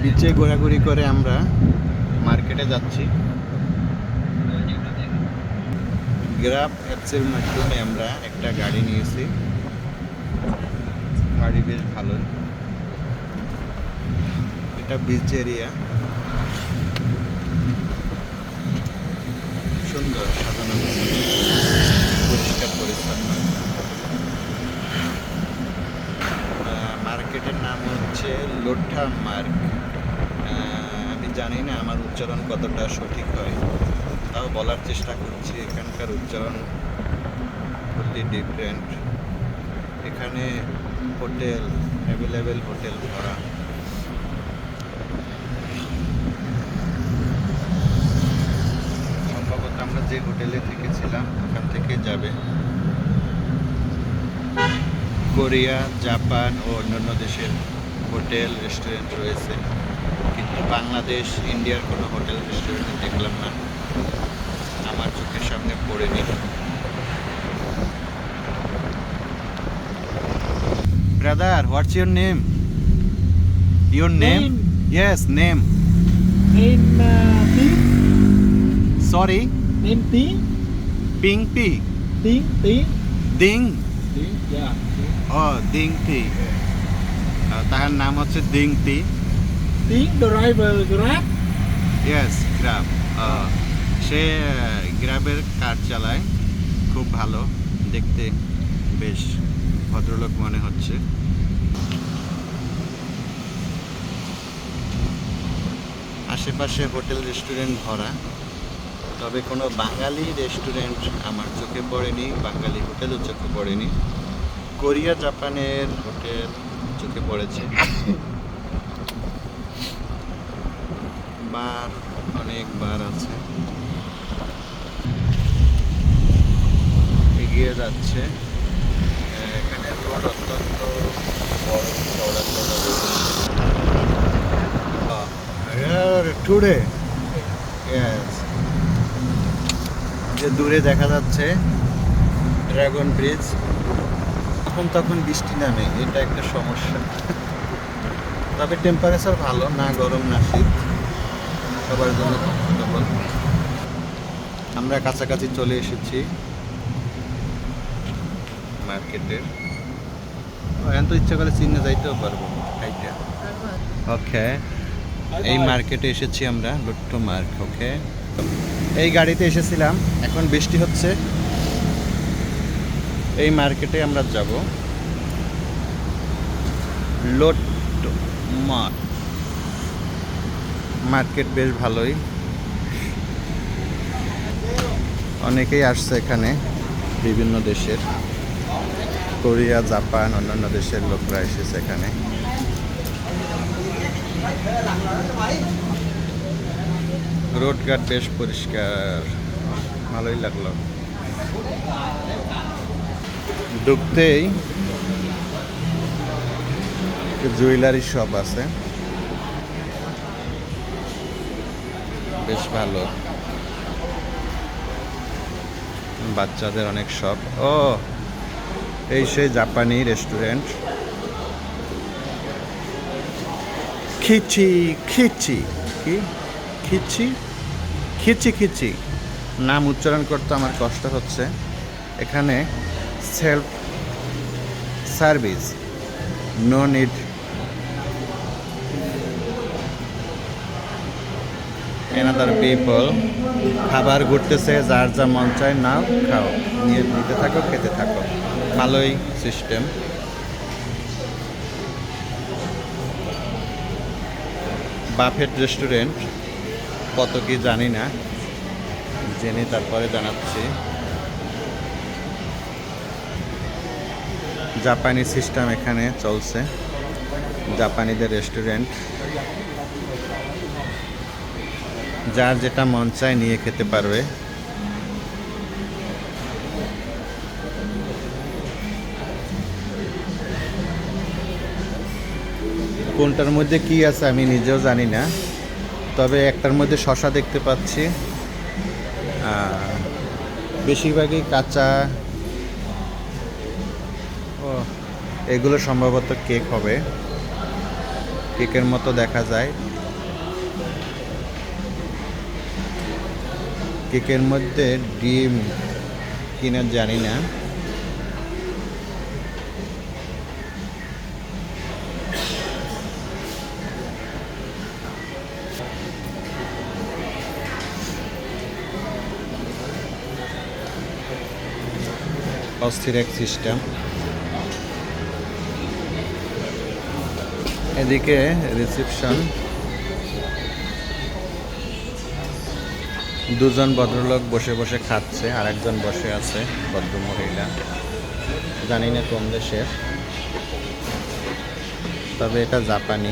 বিচে ঘোরাঘুরি করে আমরা মার্কেটে যাচ্ছি। গ্রাব অ্যাপসের মাধ্যমে আমরা একটা গাড়ি নিয়েছি। গাড়ি বেশ ভালোই। এটা বিচ এরিয়া, সুন্দর সাজানো পরিষ্কার পরিচ্ছন্ন। মার্কেটের নাম হচ্ছে লোঠা মার্ক। আমি জানি না আমার উচ্চারণ কতটা সঠিক হয়, তাও বলার চেষ্টা করছি। এখানকার উচ্চারণ খুবই ডিফারেন্ট। এখানে হোটেল অ্যাভেলেবেল, হোটেল ভরা। সম্ভবত আমরা যে হোটেলে থেকেছিলাম ওখান থেকে যাবে। কোরিয়া, জাপান ও অন্যান্য দেশের হোটেল রেস্টুরেন্ট রয়েছে, কিন্তু বাংলাদেশ, ইন্ডিয়ার কোনো হোটেল রেস্টুরেন্ট দেখলাম না, আমার চোখের সামনে পড়েনি। Brother, what's your name? Your name? Yes, name. Name Ting. Sorry, Name Ting. Ping P. Ting. Ting. দিং। Ting. Yeah. ও, দিং তি। তাহার নাম হচ্ছে দিং তি। Ting driver Grab. Yes, grab. সে গ্রাবের কার চালায়, খুব ভালো দেখতে, বেশ ভদ্রলোক মনে হচ্ছে। আশেপাশে হোটেল রেস্টুরেন্ট ভরা, তবে কোনো বাঙালি রেস্টুরেন্ট আমার চোখে পড়েনি, বাঙালি হোটেলও চোখে পড়েনি। কোরিয়া, জাপানের হোটেল চোখে পড়েছে। বার, অনেক বার আছে। এগিয়ে যাচ্ছে। এখানে রোড অত্যন্ত বড়, চওড়া চওড়া রোড। টুডে যে দূরে দেখা যাচ্ছে ড্রাগন ব্রিজ। তখন বৃষ্টি নামে, এটা একটা সমস্যা। তবে টেম্পারেচার ভালো, না গরম না শীত, সবার জন্য কমফোর্টেবল। আমরা কাছাকাছি চলে এসেছি মার্কেটের। এখন তো ইচ্ছা করে চিনে যাইতেও পারবো হাইটা। ওকে, এই মার্কেটে এসেছি আমরা, লোট্টো মার্ক। ওকে, এই গাড়িতে এসেছিলাম, এখন বৃষ্টি হচ্ছে। এই মার্কেটে আমরা যাব, লোট্টো মার্ক। মার্কেট বেশ ভালোই, অনেকেই আসছে এখানে, বিভিন্ন দেশের, কোরিয়া, জাপান, অন্যান্য দেশের লোকরা এসেছে এখানে। রোডঘাট বেশ পরিষ্কার, ভালোই লাগলো। ঢুকতেই জুয়েলারি শপ আছে, বেশ ভালো। বাচ্চাদের অনেক শপ। ও, এই সেই জাপানি রেস্টুরেন্ট। খিচি খিচি, কি খিচি খিচি খিচি নাম উচ্চারণ করতে আমার কষ্ট হচ্ছে। এখানে self service, no need another people. খাবার ঘুরতেছে, যার যা মন চায় নাও, খাও, নিতে থাকো, খেতে থাকো। ভালোই সিস্টেম। বাফেট রেস্টুরেন্ট, কত কি জানি না, জেনে তারপরে জানাচ্ছি। জাপানি সিস্টেম এখানে চলছে, জাপানিদের রেস্টুরেন্ট, যার যেটা মন চায় নিয়ে খেতে পারবে। কোনটার মধ্যে কি আছে আমি নিজেও জানি না, তবে একটার মধ্যে শসা দেখতে পাচ্ছি, বেশিরভাগই কাঁচা। ও, এগুলো সম্ভবত কেক হবে, কেকের মতো দেখা যায়। কেকের মধ্যে ডিম কিনা জানি না। অস্থির এক সিস্টেম। এদিকে রিসেপশন, দুজন ভদ্রলোক বসে বসে খাচ্ছে, আর একজন বসে আছে ভদ্রমহিলা, জানি না কোন দেশের, তবে এটা জাপানি।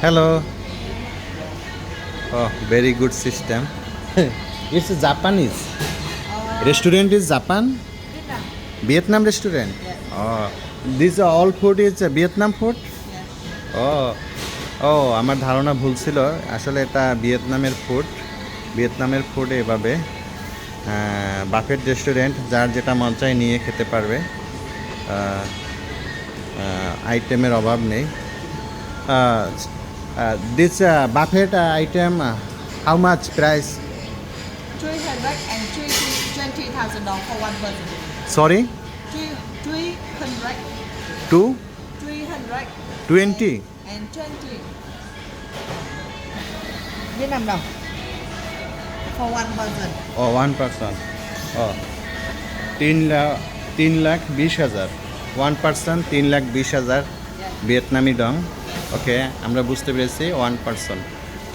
Hello, oh very good system. It's Japanese restaurant, is Japan, Vietnam restaurant. Oh this all food is Vietnam food. Oh oh আমার ধারণা ভুল ছিল, আসলে এটা ভিয়েতনামের ফুড। ভিয়েতনামের ফুড এভাবে বাফেট রেস্টুরেন্ট, যার যেটা মন চায় নিয়ে খেতে পারবে, আইটেমের অভাব নেই। This buffet item how much price? $320,000 for one person. Sorry, 300, 220? and 20. Việt Nam đồng for one person. ও 1 পার্সন। ও 3,20,000 1 পার্সন, 3,20,000 ভিয়েতনামি ডং। ওকে, আমরা বুঝতে পেরেছি 1 পার্সন।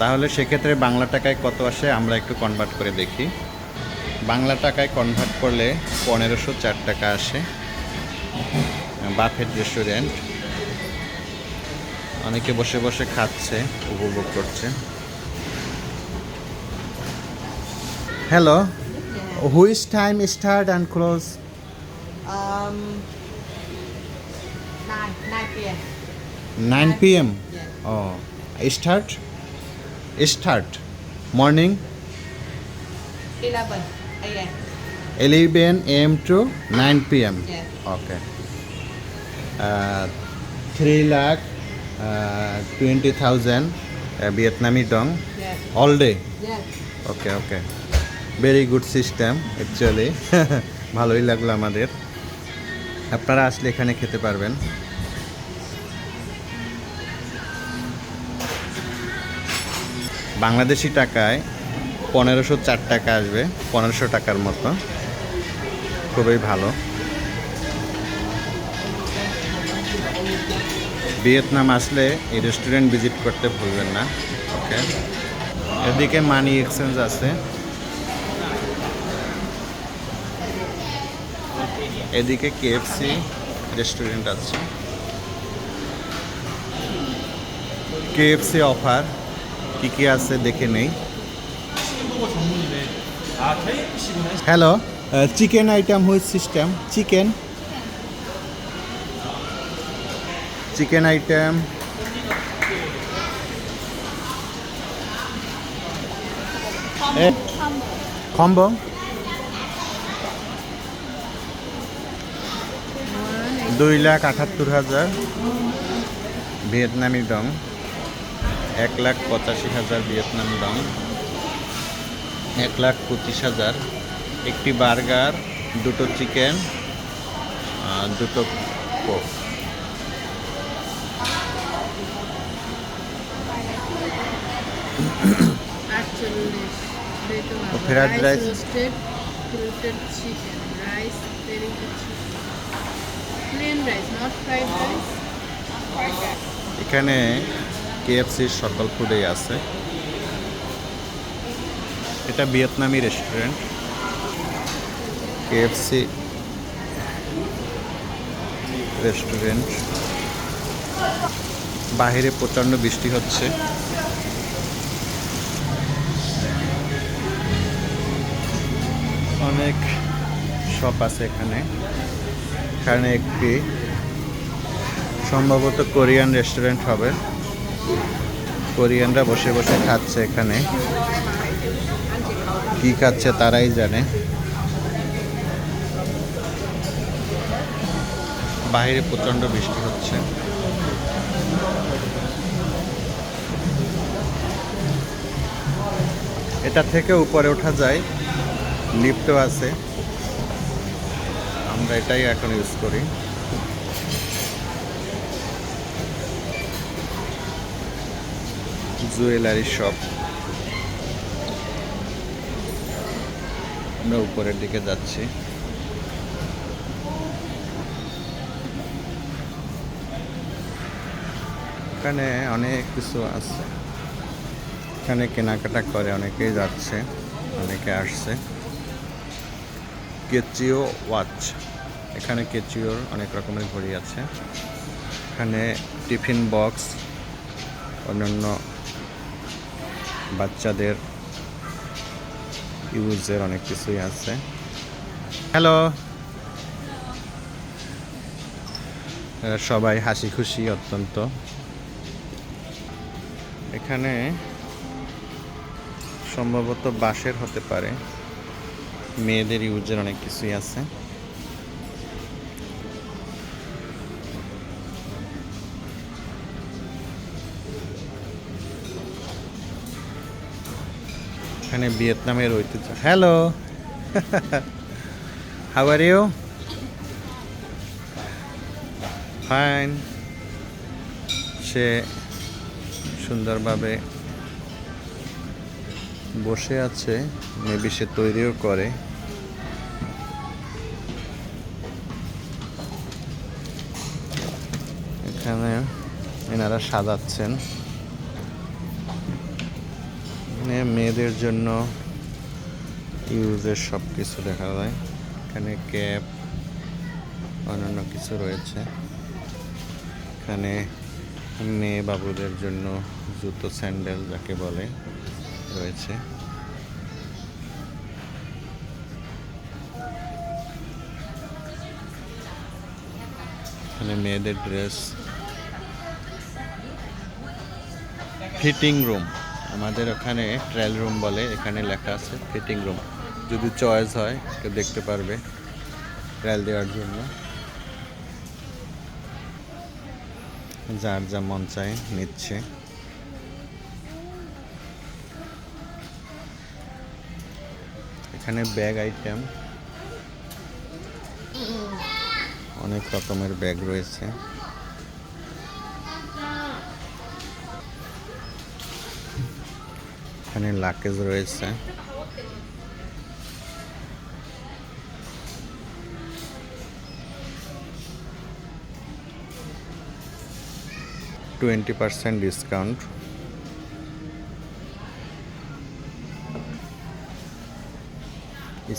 তাহলে সেক্ষেত্রে বাংলা টাকায় কত আসে আমরা একটু কনভার্ট করে দেখি। বাংলা টাকায় কনভার্ট করলে 1,504 টাকা আসে। বাফেট রেস্টুরেন্ট, অনেকে বসে বসে খাচ্ছে, উপভোগ করছে। Hello, which time start and close? 9 p.m. 9 p.m. Yeah. ও start morning 11 a.m. 11 a.m. to 9 p.m. Yeah. Okay. 3,20,000 Vietnamese dong Yeah. all day. Yeah. Okay, very good system actually. ভালোই লাগলো আমাদের। আপনারা আসলে এখানে খেতে পারবেন। বাংলাদেশি টাকায় 1,504 টাকা আসবে, 1,500 টাকার মতো। খুবই ভালো। ভিয়েতনাম আসলে এই রেস্টুরেন্ট ভিজিট করতে ভুলবেন না। ওকে, এদিকে মানি এক্সচেঞ্জ আছে, এদিকে কেএফসি রেস্টুরেন্ট আছে। কেএফসি অফার কি কি আছে দেখে নেই। Hello, chicken item which system? Chicken item combo. $2,78,000 ভিয়েতনামি ডং, 1,85,000 ভিয়েতনামি ডং, 1,25,000। একটি বার্গার, দুটো চিকেন, দুটো Coke. fried rice. roasted chicken, rice, very good chicken. Plain rice, not fried rice. এখানে কেএফসির সকল ফুডই আছে। এটা ভিয়েতনামি রেস্টুরেন্ট, কেএফসি রেস্টুরেন্ট। বাইরে প্রচণ্ড বৃষ্টি হচ্ছে। অনেক শপ আছে এখানে। এখানে একটি সম্ভবত কোরিয়ান রেস্টুরেন্ট হবে। কোরিয়ানরা বসে বসে খাচ্ছে এখানে, কি খাচ্ছে তারাই জানে। বাইরে প্রচণ্ড বৃষ্টি হচ্ছে। এটা থেকে উপরে ওঠা যায়, লিফটও আছে, আমরা এটাই এখন ইউজ করি। জুয়েলারি শপ, আমরা উপরের দিকে যাচ্ছি। এখানে অনেক কিছু আছে, এখানে কেনাকাটা করে অনেকেই যাচ্ছে, অনেকে আসছে। কেচিও ওয়াচ, এখানে কেচিওর অনেক রকমের ঘড়ি আছে। এখানে টিফিন বক্স, অন্যান্য বাচ্চাদের ইউজের অনেক কিছুই আছে। হ্যালো, সবাই হাসি খুশি অত্যন্ত। এখানে সম্ভবত বাঁশের হতে পারে, মেয়েদের ইউজের অনেক কিছুই আছে। এখানে ভিয়েতনামের ঐতিহ্য। Hello, how are you? Fine. সে সুন্দরভাবে বসে আছে, মেবি সে তৈরিও করে। এখানে এনারা সাজাচ্ছেন, মেয়েদের জন্য ইউজের সব কিছু দেখা যায়। এখানে ক্যাপ, অন্যান্য কিছু রয়েছে। এখানে মেয়ে বাবুদের জন্য জুতো, স্যান্ডেল যাকে বলে, রয়েছে। এখানে মেয়েদের ড্রেস। ফিটিং রুম, আমাদের ওখানে ট্রায়াল রুম বলে, এখানে লেখা আছে ফিটিং রুম। যদি চয়েস হয় কেউ দেখতে পারবে ট্রায়াল দেওয়ার জন্য, যার যা মন চায় নিচ্ছে। এখানে ব্যাগ আইটেম, অনেক রকমের ব্যাগ রয়েছে। এখানে লাকেজ রয়েছে। %20 ডিসকাউন্ট।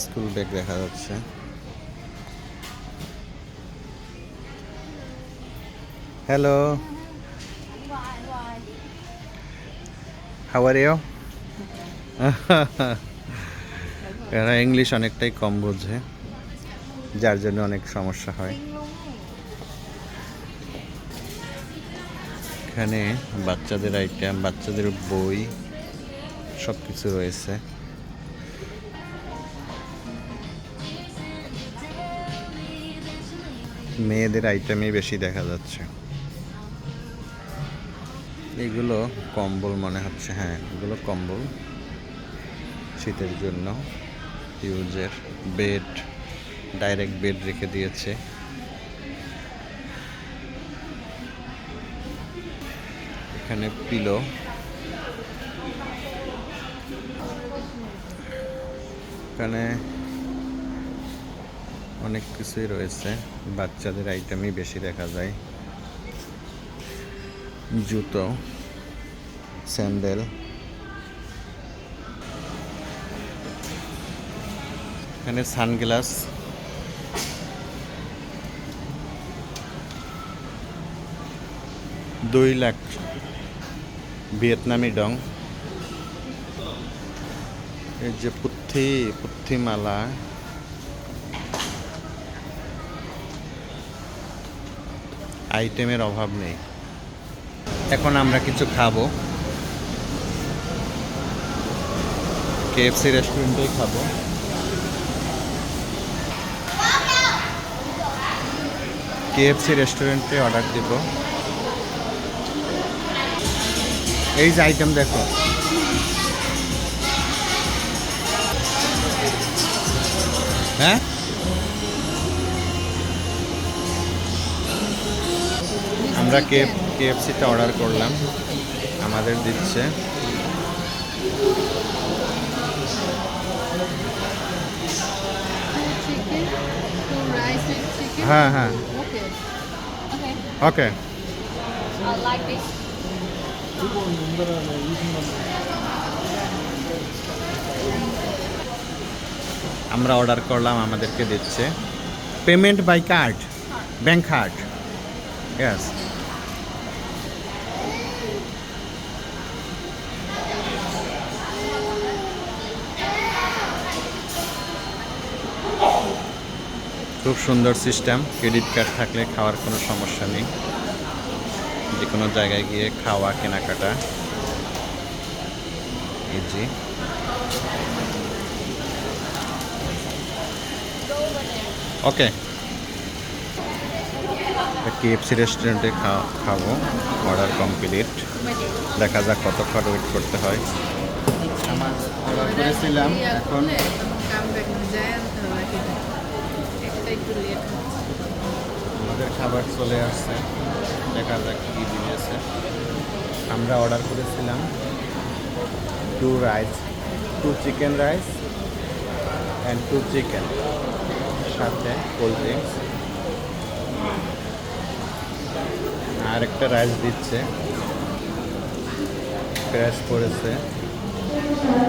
স্কুল ব্যাগ দেখা যাচ্ছে। Hello, how are you? এরা ইংলিশ অনেকটাই কম বোঝে, যার জন্য অনেক সমস্যা হয়। এখানে বাচ্চাদের আইটেম, বাচ্চাদের বই, সব কিছু রয়েছে। মেয়েদের আইটেমই বেশি দেখা যাচ্ছে। এগুলো কম্বল মনে হচ্ছে, হ্যাঁ এগুলো কম্বল, শীতের জন্য ইউজের। বেড, ডাইরেক্ট বেড রেখে দিয়েছে। এখানে পিলো, এখানে অনেক কিছুই রয়েছে, বাচ্চাদের আইটেমই বেশি দেখা যায়। জুতো, স্যান্ডেল, এখানে সানগ্লাস, $2 লাখ ভিয়েতনামি ডং। এই যে পুথি মালা, আইটেমের অভাব নেই। এখন আমরা কিছু খাবো, KFC রেস্টুরেন্টেই খাবো। KFC রেস্টুরেন্টে অর্ডার দিব। এই যে আইটেম দেখো, হ্যাঁ আমরা কেএফসিটা অর্ডার করলাম, আমাদের দিচ্ছে। Chicken, 2 rice and chicken. হ্যাঁ হ্যাঁ Okay. Okay. Okay I like this. আমরা অর্ডার করলাম, আমাদেরকে দিচ্ছে। Payment by card, bank card. Yes. খুব সুন্দর সিস্টেম, ক্রেডিট কার্ড থাকলে খাওয়ার কোনো সমস্যা নেই, যে কোনো জায়গায় গিয়ে খাওয়া কেনাকাটা ইজি। ওকে, কেএফসি রেস্টুরেন্টে খাবো, অর্ডার কমপ্লিট। দেখা যাক কতক্ষণ ওয়েট করতে হয়। আমার অর্ডার করেছিলাম, এখন কাম ব্যাক যায় বাকি একটা একটু লেট হচ্ছে। আমাদের খাবার চলে আসছে, দেখা যাক কী দিয়েছে। আমরা অর্ডার করেছিলাম 2 rice, 2 chicken rice and 2 chicken, সাথে কোল্ড ড্রিঙ্কস। আর একটা রাইস দিচ্ছে, প্রাইস পড়েছে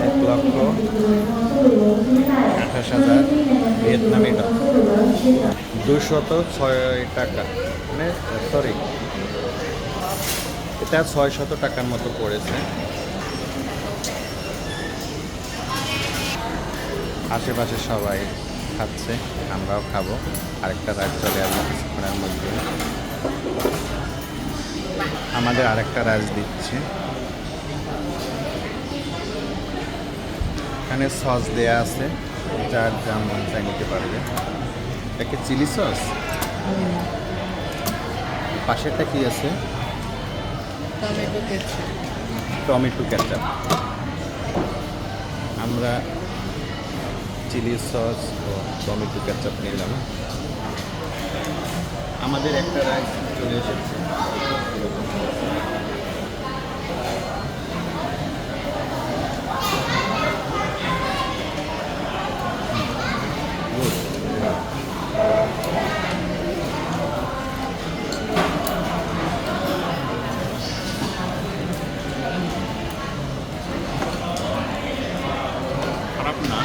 1,28,000 ভিয়েতনামি ডলার, 206 টাকা, মানে সরি এটা 600 টাকার মতো পড়েছে। আশেপাশে সবাই খাচ্ছে, আমরাও খাবো। আরেকটা রাইস চলে আসবে কিছুক্ষণের মধ্যে। আমাদের আরেকটা রাইস দিচ্ছে, এখানে সস দেয়া আছে, যার যা মন চাই নিতে পারবে। একটা চিলি সস, পাশেরটা কি আছে? Tomato ketchup. Tomato ketchup. আমরা চিলি সস ও টমেটো কেচাপ নিলাম। আমাদের একটা রাইস চলে এসেছে। খারাপ না।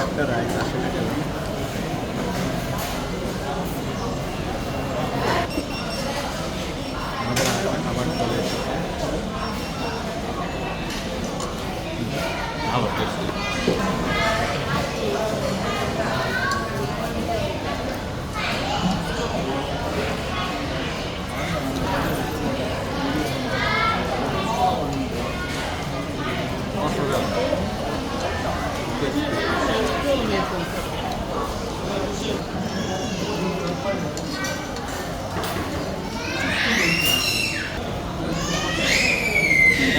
একটা রাইস আসলে গেল। আমাদের আরেকটা খাবার চলে এসেছে, ভালো টেস্টি।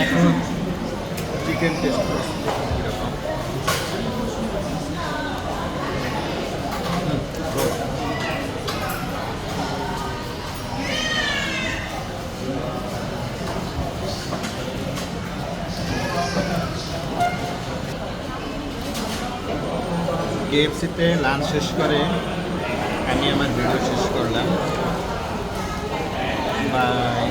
এখন চিকেন টেস্ট এরকম। কেএফসিতে লাঞ্চ শেষ করে আমি আমার ভিডিও শেষ করলাম। বাই।